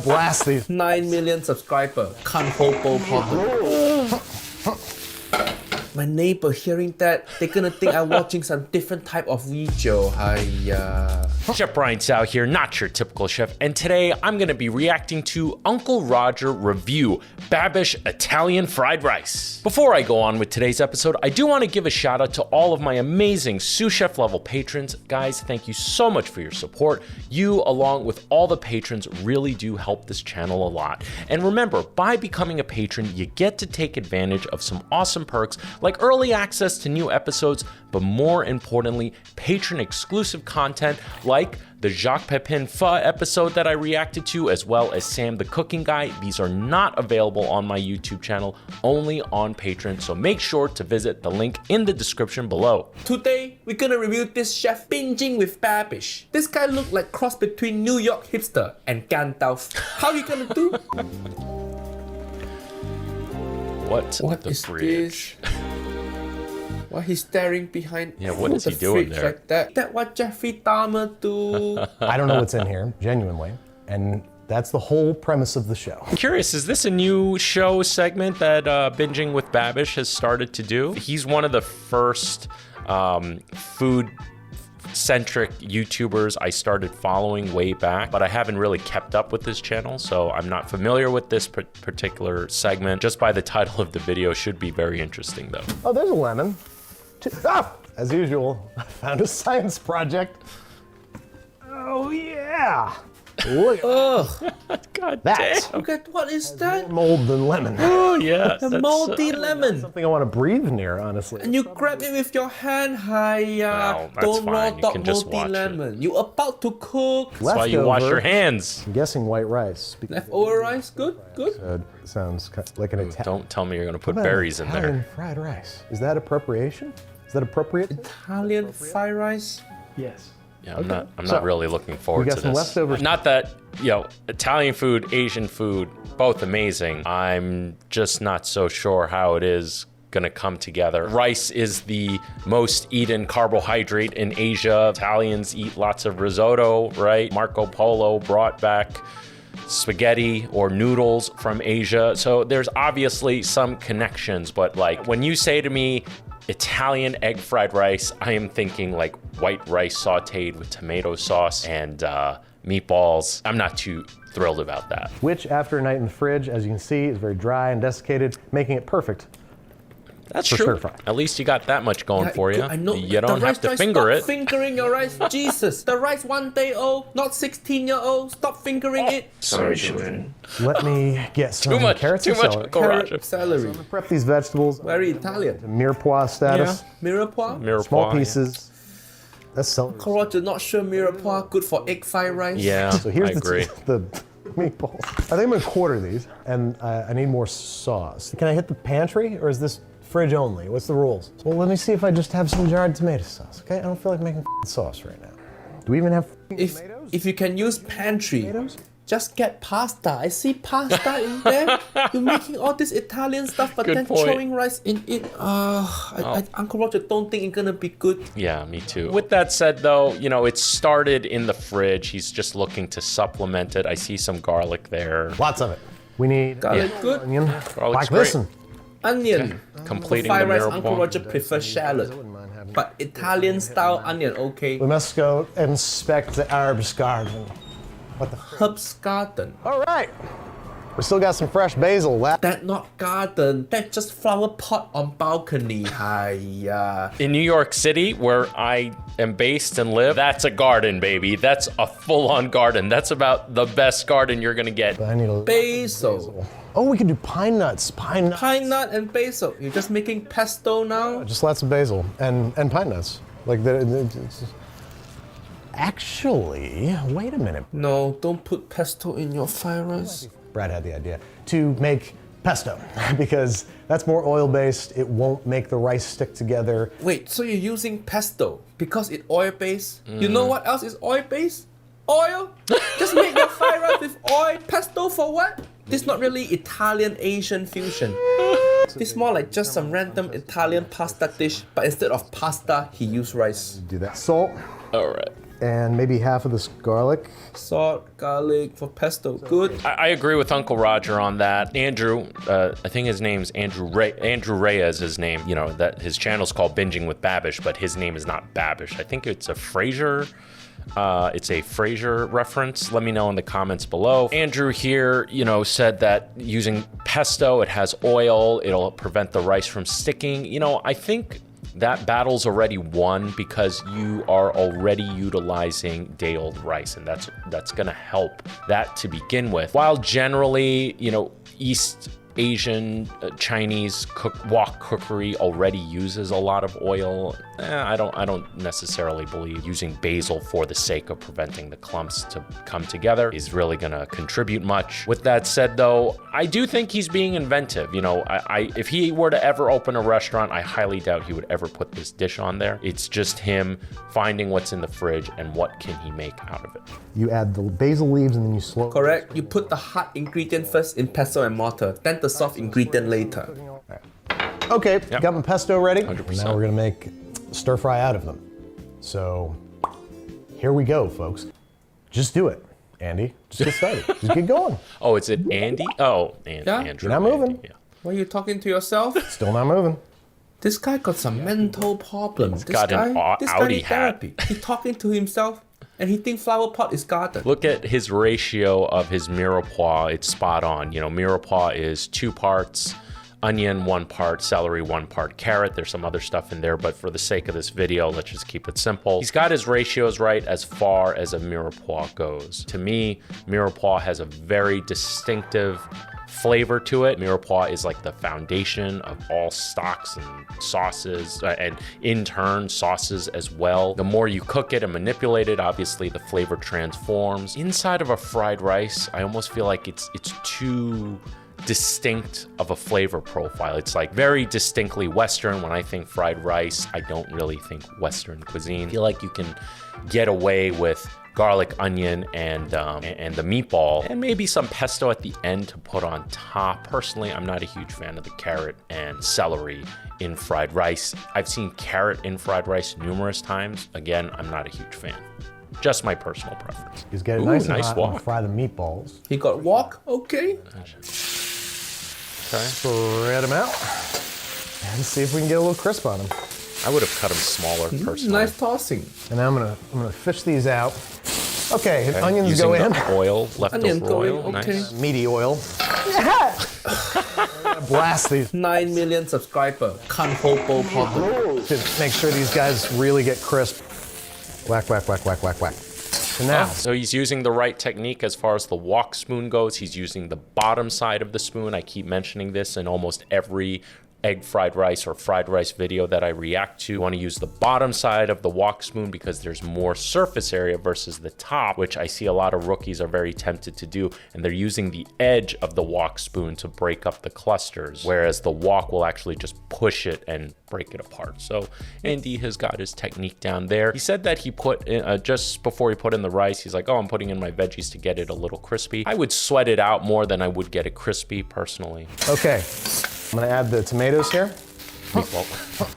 Blast these. 9 million subscriber. Can't hold both pot. My neighbor hearing that, they're gonna think I'm watching some different type of video. Hiya. Chef Brian Tsao here, not your typical chef, and today I'm gonna be reacting to Uncle Roger review BABISH Italian fried rice. Before I go on with today's episode, I do want to give a shout out to all of my amazing sous chef level patrons. Guys, thank you so much for your support. You, along with all the patrons, really do help this channel a lot. And remember, by becoming a patron, you get to take advantage of some awesome perks like early access to new episodes, but more importantly, patron exclusive content like the Jacques Pepin Pho episode that I reacted to, as well as Sam the Cooking Guy. These are not available on my YouTube channel, only on Patreon, so make sure to visit the link in the description below. Today, we're gonna review this chef binging with BABISH. This guy looked like cross between New York hipster and Gandalf. How you gonna do? What the is fridge? This? Why he's staring behind what is the he doing fridge there? like that? That what Jeffrey Dahmer do? I don't know what's in here, genuinely. And that's the whole premise of the show. I'm curious, is this a new show segment that Binging with BABISH has started to do? He's one of the first food-centric YouTubers I started following way back, but I haven't really kept up with his channel, so I'm not familiar with this particular segment. Just by the title of the video, should be very interesting though. Oh, there's a lemon. As usual, I found a science project. Oh yeah. Look at God that. damn. Look at what is that? More mold than lemon. Oh yeah. The moldy lemon. Something I want to breathe near, honestly. And you grab it with your hand. Hiya. Well, that's Don't raw fine. You dog can just moldy watch it. lemon. You about to cook. That's why you wash your hands. I'm guessing white rice. Leftover rice, good, good. Sounds like an Italian. Don't tell me you're gonna put berries in there. Fried rice. Is that appropriation? Is that appropriate? Italian fried rice. Yes. Yeah, I'm not really looking forward we got to some this. leftovers. Not that, you know, Italian food, Asian food, both amazing. I'm just not so sure how it is gonna come together. Rice is the most eaten carbohydrate in Asia. Italians eat lots of risotto, right? Marco Polo brought back spaghetti or noodles from Asia. So there's obviously some connections, but like when you say to me, Italian egg fried rice, I am thinking like white rice sauteed with tomato sauce and meatballs. I'm not too thrilled about that. Which, after a night in the fridge, as you can see, is very dry and desiccated, making it perfect. That's for true. stir fry. At least you got that much going for you. I know. You don't have to finger Stop it. fingering your rice. Jesus. The rice 1 day old, not 16-year-old. Stop fingering it. Sorry, children. Let me get some Too much, carrots too and much celery. Uncle Roger. Celery. Prep these vegetables. Very Italian. Mirepoix status. Mirepoix? Mirepoix, Small yeah. pieces. That's celery. Uncle Roger, not sure mirepoix good for egg fried rice. Yeah, So here's I agree. the meatballs. I think I'm gonna quarter these, and I need more sauce. Can I hit the pantry, or is this fridge only? What's the rules? Well, let me see if I just have some jarred tomato sauce, okay? I don't feel like making sauce right now. Do we even have tomatoes? If you can use pantry, Tomatoes? just get pasta. I see pasta in there. You're making all this Italian stuff, but Good then point. throwing rice in it. Uncle Roger don't think it's gonna be good. Yeah, me too. With that said though, you know, it started in the fridge. He's just looking to supplement it. I see some garlic there. Lots of it. We need Garlic good. onion. Garlic's Like great. this one. Onion. Completing Fried the rice, Uncle mirepoix. Roger prefers shallot. But Italian style onion, okay. We must go inspect the Herb's garden. What the? Herb's garden. All right. We still got some fresh basil left. That not garden. That's just flower pot on balcony. Hiya. In New York City, where I am based and live, that's a garden, baby. That's a full-on garden. That's about the best garden you're gonna get. I need a Basil. Oh, we can do pine nuts. Pine nuts. Pine nut and basil. You're just making pesto now? Just lots of basil and pine nuts. Like actually, wait a minute. No, don't put pesto in your fried rice. Brad had the idea to make pesto because that's more oil-based. It won't make the rice stick together. Wait, so you're using pesto because it's oil-based? You know what else is oil-based? Oil? Just make your fried rice with oil. Pesto for what? This is not really Italian-Asian fusion. This is more like just some random Italian pasta dish, but instead of pasta, he used rice. Do that. Salt. All right. And maybe half of this garlic. Salt, garlic for pesto. Good. I agree with Uncle Roger on that. Andrew, I think his name's Andrew Reyes, his name. You know, that his channel's called Binging with Babish, but his name is not Babish. I think it's a Frasier. It's a Frasier reference. Let me know in the comments below. Andrew here, you know, said that using pesto, it has oil, it'll prevent the rice from sticking. You know, I think that battle's already won because you are already utilizing day-old rice, and that's gonna help that to begin with. While generally, you know, East Asian, Chinese wok cookery already uses a lot of oil, I don't necessarily believe using basil for the sake of preventing the clumps to come together is really gonna contribute much. With that said though, I do think he's being inventive. You know, if he were to ever open a restaurant, I highly doubt he would ever put this dish on there. It's just him finding what's in the fridge and what can he make out of it. You add the basil leaves and then you slowly... Correct. You put the hard ingredient first in pesto and mortar, then the soft ingredient later. Okay, got my pesto ready. 100%. Now we're gonna make stir fry out of them. So here we go, folks. Just do it, Andy. Just get started. Just get going. Oh, is it Andy? Oh, Yeah. Andrew. You're not moving. Andy, yeah. Why are you talking to yourself? Still not moving. This guy got some mental problems. This got an guy Audi need hat. therapy. He's talking to himself and he thinks flower pot is garden. Look at his ratio of his mirepoix. It's spot on. You know, mirepoix is 2 parts onion, 1 part celery, 1 part carrot. There's some other stuff in there, but for the sake of this video, let's just keep it simple. He's got his ratios right as far as a mirepoix goes. To me, mirepoix has a very distinctive flavor to it. Mirepoix is like the foundation of all stocks and sauces, and in turn sauces as well. The more you cook it and manipulate it, obviously the flavor transforms. Inside of a fried rice, I almost feel like it's too distinct of a flavor profile. It's like very distinctly Western. When I think fried rice, I don't really think Western cuisine. I feel like you can get away with garlic, onion, and the meatball, and maybe some pesto at the end to put on top. Personally, I'm not a huge fan of the carrot and celery in fried rice. I've seen carrot in fried rice numerous times. Again, I'm not a huge fan. Just my personal preference. Just get it Ooh, nice and nice hot wok. and fry the meatballs. He got wok, okay. Okay. Spread them out and see if we can get a little crisp on them. I would have cut them smaller personally. Nice tossing. And now I'm gonna fish these out. Okay, onions Using go in. the oil, leftover Onion go in, oil, okay. nice. Meaty oil. Blast these 9 million subscriber. Can't hold both pot. to make sure these guys really get crisp. Whack, whack, whack, whack, whack, whack. And now, So he's using the right technique as far as the wok spoon goes. He's using the bottom side of the spoon. I keep mentioning this in almost every egg fried rice or fried rice video that I react to. You want to use the bottom side of the wok spoon because there's more surface area versus the top, which I see a lot of rookies are very tempted to do, and they're using the edge of the wok spoon to break up the clusters, whereas the wok will actually just push it and break it apart. So Andy has got his technique down there. He said that he put in, just before he put in the rice, he's like, oh, I'm putting in my veggies to get it a little crispy. I would sweat it out more than I would get it crispy personally. okay, I'm gonna add the tomatoes here.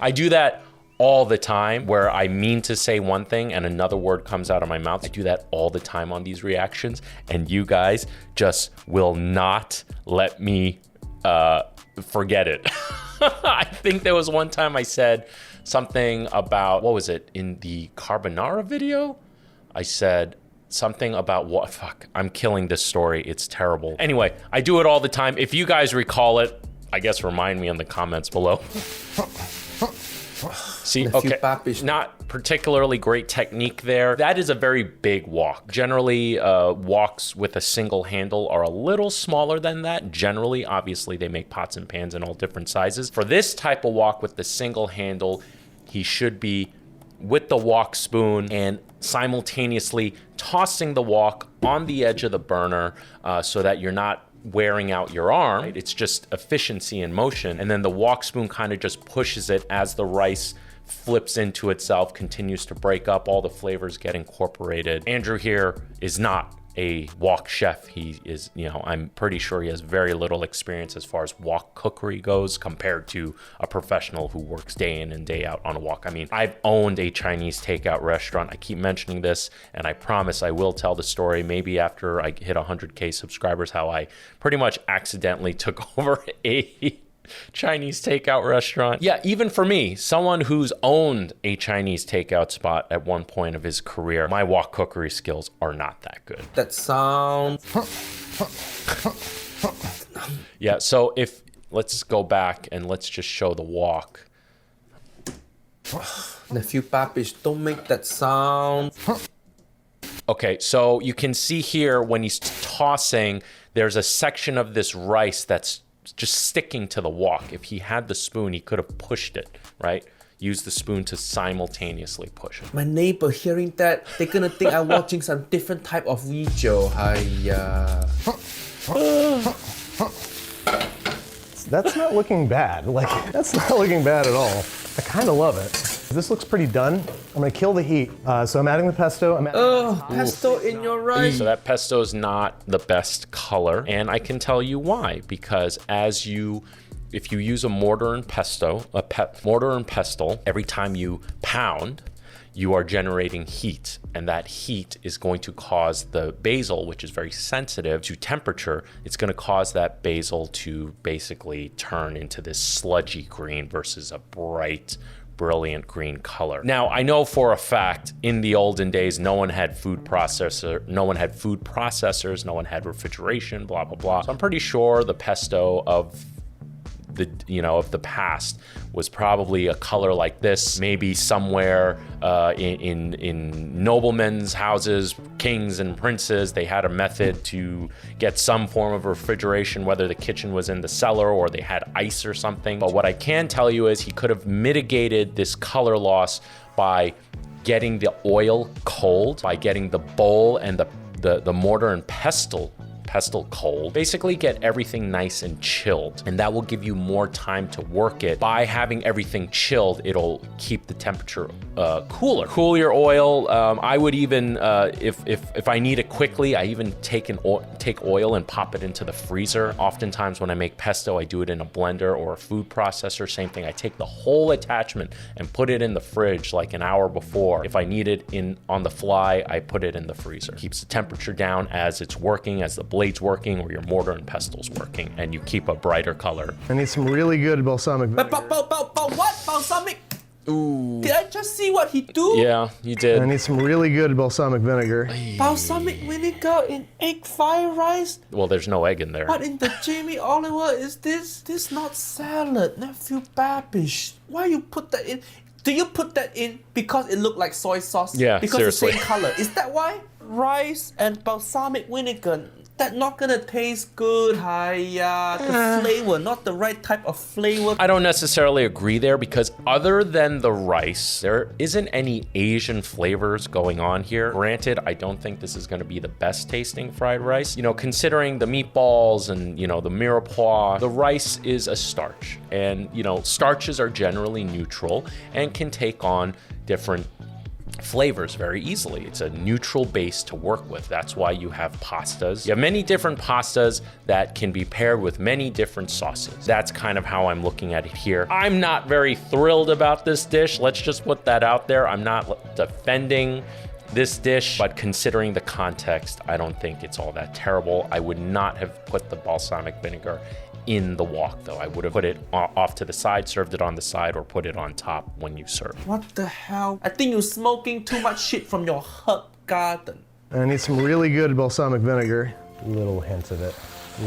I do that all the time where I mean to say one thing and another word comes out of my mouth. I do that all the time on these reactions, and you guys just will not let me forget it. I think there was one time I said something about, what was it, in the carbonara video? I said something about what, fuck, I'm killing this story. It's terrible. Anyway, I do it all the time. If you guys recall it, I guess remind me in the comments below. See, okay, BABISH. not particularly great technique there. That is a very big wok. Generally, woks with a single handle are a little smaller than that. Generally, obviously, they make pots and pans in all different sizes. For this type of wok with the single handle, he should be with the wok spoon and simultaneously tossing the wok on the edge of the burner so that you're not wearing out your arm. Right? It's just efficiency in motion. And then the wok spoon kind of just pushes it as the rice flips into itself, continues to break up, all the flavors get incorporated. Andrew here is not a wok chef. He is, you know, I'm pretty sure he has very little experience as far as wok cookery goes compared to a professional who works day in and day out on a wok. I mean, I've owned a Chinese takeout restaurant. I keep mentioning this, and I promise I will tell the story maybe after I hit 100K subscribers, how I pretty much accidentally took over a Chinese takeout restaurant. Yeah, even for me, someone who's owned a Chinese takeout spot at one point of his career, my wok cookery skills are not that good. That sound. Yeah, so let's go back and let's just show the wok. Nephew Babish, don't make that sound. Okay, so you can see here when he's tossing, there's a section of this rice that's just sticking to the wok. If he had the spoon, he could have pushed it, right? Use the spoon to simultaneously push it. My neighbor hearing that, they're gonna think I'm watching some different type of video. Hiya. That's not looking bad. Like, that's not looking bad at all. I kind of love it. This looks pretty done. I'm gonna kill the heat. So I'm adding the pesto. Pesto in your rice. So that pesto is not the best color, and I can tell you why. Because if you use a mortar and pestle, every time you pound, you are generating heat, and that heat is going to cause the basil, which is very sensitive to temperature, it's going to cause that basil to basically turn into this sludgy green versus a bright, brilliant green color. Now, I know for a fact in the olden days, no one had food processors, no one had refrigeration, blah, blah, blah. So I'm pretty sure the pesto of the past was probably a color like this, maybe somewhere in noblemen's houses, kings and princes. They had a method to get some form of refrigeration, whether the kitchen was in the cellar or they had ice or something. But what I can tell you is he could have mitigated this color loss by getting the oil cold, by getting the bowl and the mortar and pestle cold. Basically get everything nice and chilled, and that will give you more time to work it. By having everything chilled, it'll keep the temperature cooler. Cool your oil. I would even, if I need it quickly, I even take oil and pop it into the freezer. Oftentimes when I make pesto, I do it in a blender or a food processor. Same thing. I take the whole attachment and put it in the fridge like an hour before. If I need it on the fly, I put it in the freezer. Keeps the temperature down as it's working, as the blade's working, or your mortar and pestle's working, and you keep a brighter color. I need some really good balsamic vinegar. What? Balsamic? Ooh. Did I just see what he do? Yeah, you did. I need some really good balsamic vinegar. Balsamic vinegar in egg fried rice? Well, there's no egg in there. What in the Jamie Oliver is this? This not salad, Nephew Babish. Why you put that in? Do you put that in because it looked like soy sauce? Yeah, because seriously. the same color. Is that why? Rice and balsamic vinegar, that not gonna taste good. The flavor, not the right type of flavor. I don't necessarily agree there, because other than the rice, there isn't any Asian flavors going on here. Granted, I don't think this is gonna be the best tasting fried rice. You know, considering the meatballs and, you know, the mirepoix, the rice is a starch. And, you know, starches are generally neutral and can take on different flavors very easily. It's a neutral base to work with. That's why you have pastas. You have many different pastas that can be paired with many different sauces. That's kind of how I'm looking at it here. I'm not very thrilled about this dish. Let's just put that out there. I'm not defending this dish, but considering the context, I don't think it's all that terrible. I would not have put the balsamic vinegar in the wok, though. I would have put it off to the side, served it on the side, or put it on top when you serve. What the hell? I think you're smoking too much shit from your herb garden. I need some really good balsamic vinegar. Little hint of it.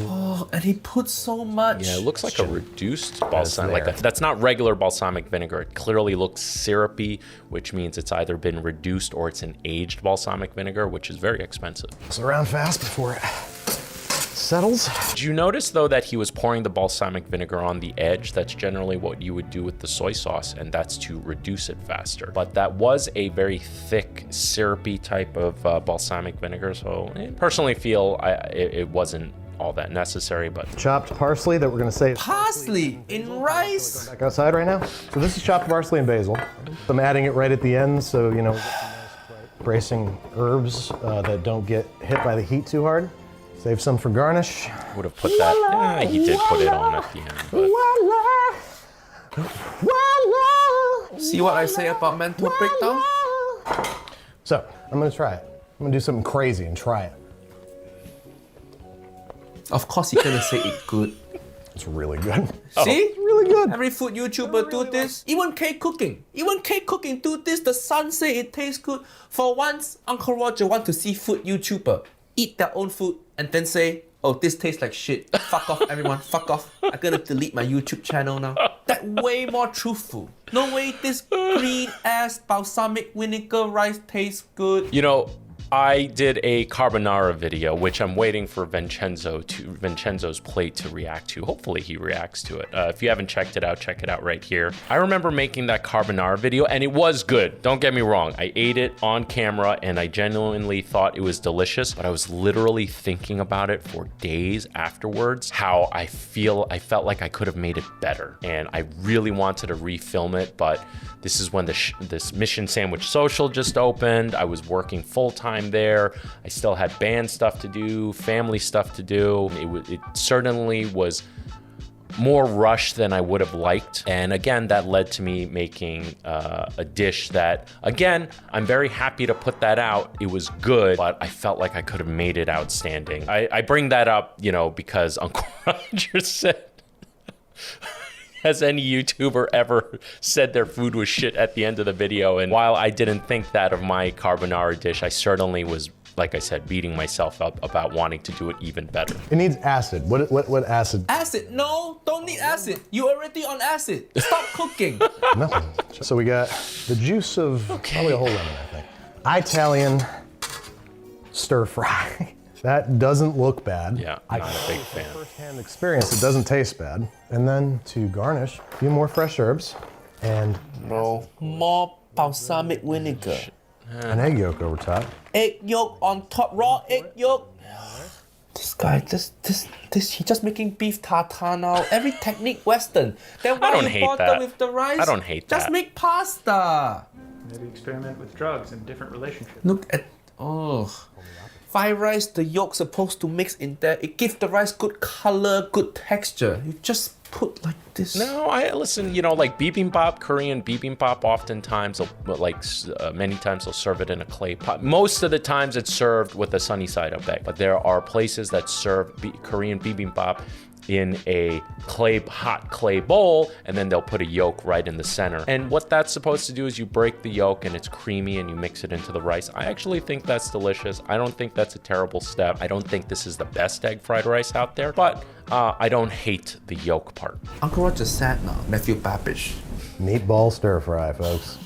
Oh, and he put so much. Yeah, it looks like a reduced balsamic. That's not regular balsamic vinegar. It clearly looks syrupy, which means it's either been reduced or it's an aged balsamic vinegar, which is very expensive. So around fast before it settles. Did you notice, though, that he was pouring the balsamic vinegar on the edge? That's generally what you would do with the soy sauce, and that's to reduce it faster. But that was a very thick, syrupy type of balsamic vinegar, so I personally feel it wasn't all that necessary. But chopped parsley that we're gonna say parsley in rice. Back outside right now. So this is chopped parsley and basil. I'm adding it right at the end, so you know. bracing herbs that don't get hit by the heat too hard. Save some for garnish. Would have put that. Yeah, he did put it on at the end. But. See what I say about mental breakdown? So, I'm gonna try it. I'm gonna do something crazy and try it. Of course you're gonna say it's good. It's really good. See? It's really good. Every food YouTuber do this. Even cake cooking. Even cake cooking do this. The son say it tastes good. For once, Uncle Roger want to see food YouTuber eat their own food and then say, oh, this tastes like shit. Fuck off, everyone. Fuck off. I'm gonna delete my YouTube channel now. That way more truthful. No way this green ass balsamic vinegar rice tastes good. You know, I did a carbonara video, which I'm waiting for Vincenzo's plate to react to. Hopefully he reacts to it. If you haven't checked it out, check it out right here. I remember making that carbonara video and it was good. Don't get me wrong. I ate it on camera and I genuinely thought it was delicious, but I was literally thinking about it for days afterwards, how I felt like I could have made it better. And I really wanted to refilm it, but this is when this Mission Sandwich Social just opened. I was working full-time there. I still had band stuff to do, family stuff to do. It certainly was more rushed than I would have liked. And again, that led to me making a dish that, again, I'm very happy to put that out. It was good, but I felt like I could have made it outstanding. I bring that up, you know, because Uncle Roger said, has any YouTuber ever said their food was shit at the end of the video? And while I didn't think that of my carbonara dish, I certainly was, like I said, beating myself up about wanting to do it even better. It needs acid. What acid? Acid? No, don't need acid. You already on acid. Stop cooking. Nothing. So we got the juice of probably a whole lemon, I think. Italian stir fry. That doesn't look bad. Yeah, I'm not a big fan. First-hand experience, it doesn't taste bad. And then to garnish, a few more fresh herbs and More balsamic vinegar. an egg yolk over top. Egg yolk on top, raw egg yolk. This guy, he just making beef tartare now. Every technique Western. Then why don't you hate bother that. with the rice? I don't hate Just that. make pasta. Maybe experiment with drugs and different relationships. Look at, fried rice, the yolk supposed to mix in there. It gives the rice good color, good texture. You just put like this. No, listen, you know, like bibimbap, Korean bibimbap, oftentimes, many times they'll serve it in a clay pot. Most of the times it's served with a sunny side up egg, but there are places that serve Korean bibimbap in a hot clay bowl, and then they'll put a yolk right in the center. And what that's supposed to do is you break the yolk and it's creamy and you mix it into the rice. I actually think that's delicious. I don't think that's a terrible step. I don't think this is the best egg fried rice out there, but I don't hate the yolk part. Uncle Roger said now, Matthew Babish. Meatball stir fry, folks.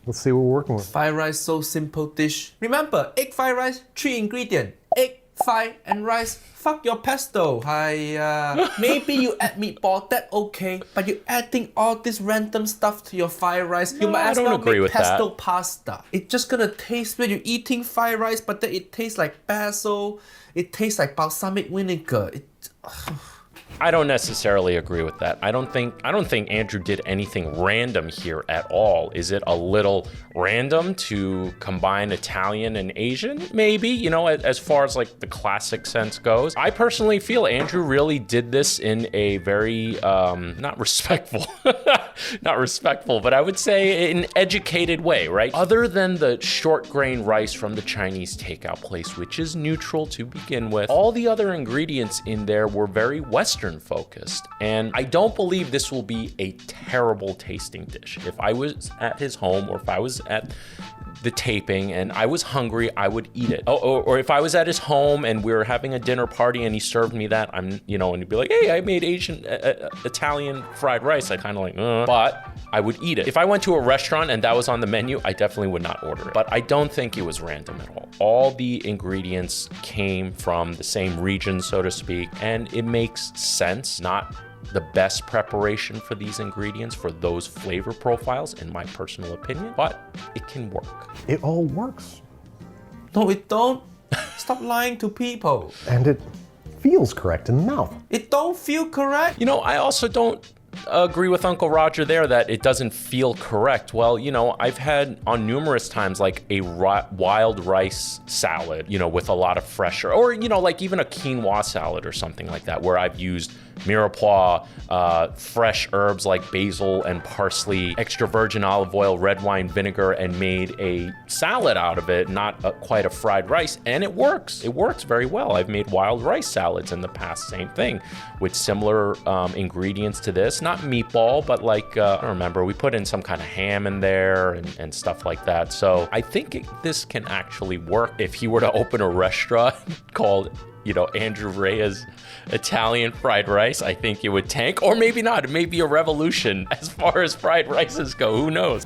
Let's see what we're working with. Fried rice, so simple dish. Remember, egg fried rice, 3 ingredients. Egg, fried, and rice. Fuck your pesto. Maybe you add meatball, that okay. But you're adding all this random stuff to your fried rice. You might as well make pesto pasta. It's just gonna taste weird. You're eating fried rice, but then it tastes like basil. It tastes like balsamic vinegar. I don't necessarily agree with that. I don't think Andrew did anything random here at all. Is it a little random to combine Italian and Asian? Maybe, you know, as far as like the classic sense goes. I personally feel Andrew really did this in a very not respectful, but I would say an educated way, right? Other than the short grain rice from the Chinese takeout place, which is neutral to begin with, all the other ingredients in there were very Western focused, and I don't believe this will be a terrible tasting dish. If I was at his home or if I was at the taping and I was hungry, I would eat it. Or if I was at his home and we were having a dinner party and he served me that, and he'd be like, hey, I made Italian fried rice. I kind of like, but I would eat it. If I went to a restaurant and that was on the menu, I definitely would not order it. But I don't think it was random at all. All the ingredients came from the same region, so to speak, and it makes sense. Not the best preparation for these ingredients, for those flavor profiles, in my personal opinion, but it can work. It all works. No, it don't. Stop lying to people. And it feels correct in the mouth. It don't feel correct. You know, I also don't agree with Uncle Roger there that it doesn't feel correct. Well, you know, I've had on numerous times like a wild rice salad, you know, with a lot of fresh, or, you know, like even a quinoa salad or something like that, where I've used mirepoix, fresh herbs like basil and parsley, extra virgin olive oil, red wine vinegar, and made a salad out of it, not quite a fried rice, and it works. It works very well. I've made wild rice salads in the past, same thing, with similar ingredients to this. Not meatball, but like, I don't remember, we put in some kind of ham in there and stuff like that. So I think this can actually work. If he were to open a restaurant called, you know, Andrew Rhea's Italian fried rice, I think it would tank, or maybe not. It may be a revolution as far as fried rices go. Who knows?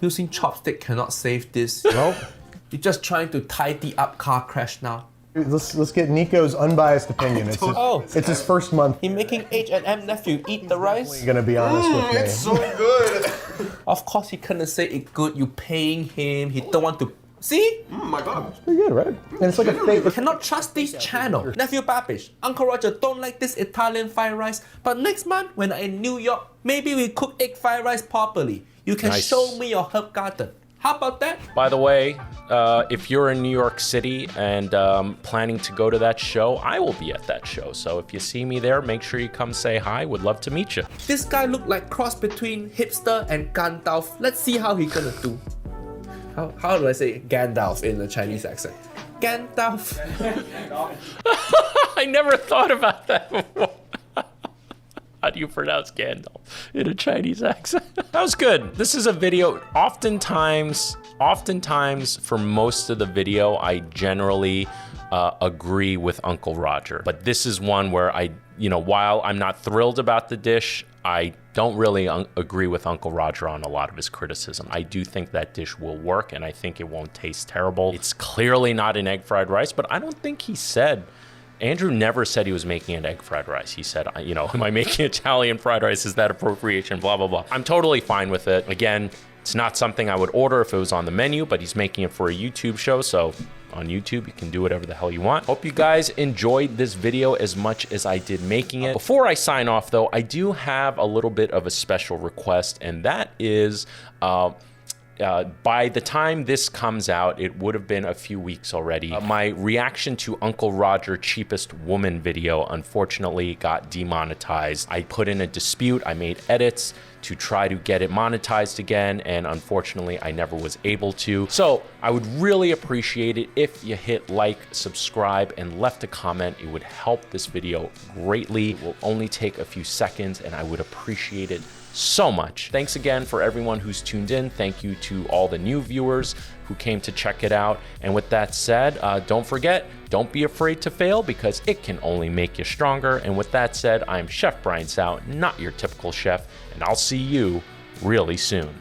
Using chopstick cannot save this. Well, You're just trying to tidy up car crash now. let's get Nico's unbiased opinion. It's his first month. He making H&M nephew eat the rice. You're gonna be honest with me. It's so good. Of course he couldn't say it good. You paying him. He don't want to. See? Oh my god. Pretty good, right? And it's like a fake. You cannot trust this channel. Nephew Babish, Uncle Roger don't like this Italian fried rice. But next month when I'm in New York, maybe we cook egg fried rice properly. You can Nice. show me your herb garden. How about that? By the way, if you're in New York City and planning to go to that show, I will be at that show. So if you see me there, make sure you come say hi. Would love to meet you. This guy look like cross between hipster and Gandalf. Let's see how he gonna do. How do I say Gandalf in a Chinese accent? Gandalf. I never thought about that before. How do you pronounce Gandalf in a Chinese accent? That was good. This is a video. Oftentimes, for most of the video, I generally agree with Uncle Roger. But this is one where while I'm not thrilled about the dish, I don't really agree with Uncle Roger on a lot of his criticism. I do think that dish will work, and I think it won't taste terrible. It's clearly not an egg fried rice, but I don't think he said, Andrew never said he was making an egg fried rice. He said, you know, am I making Italian fried rice? Is that appropriation? Blah, blah, blah. I'm totally fine with it. Again, it's not something I would order if it was on the menu, but he's making it for a YouTube show, so on YouTube, you can do whatever the hell you want. Hope you guys enjoyed this video as much as I did making it. Before I sign off though, I do have a little bit of a special request, and that is, by the time this comes out, it would have been a few weeks already. My reaction to Uncle Roger Cheapest Woman video unfortunately got demonetized. I put in a dispute, I made edits to try to get it monetized again, and unfortunately I never was able to. So I would really appreciate it if you hit like, subscribe, and left a comment. It would help this video greatly. It will only take a few seconds, and I would appreciate it so much. Thanks again for everyone who's tuned in. Thank you to all the new viewers who came to check it out. And with that said, don't forget, don't be afraid to fail, because it can only make you stronger. And with that said, I'm Chef Brian Tsao, not your typical chef, and I'll see you really soon.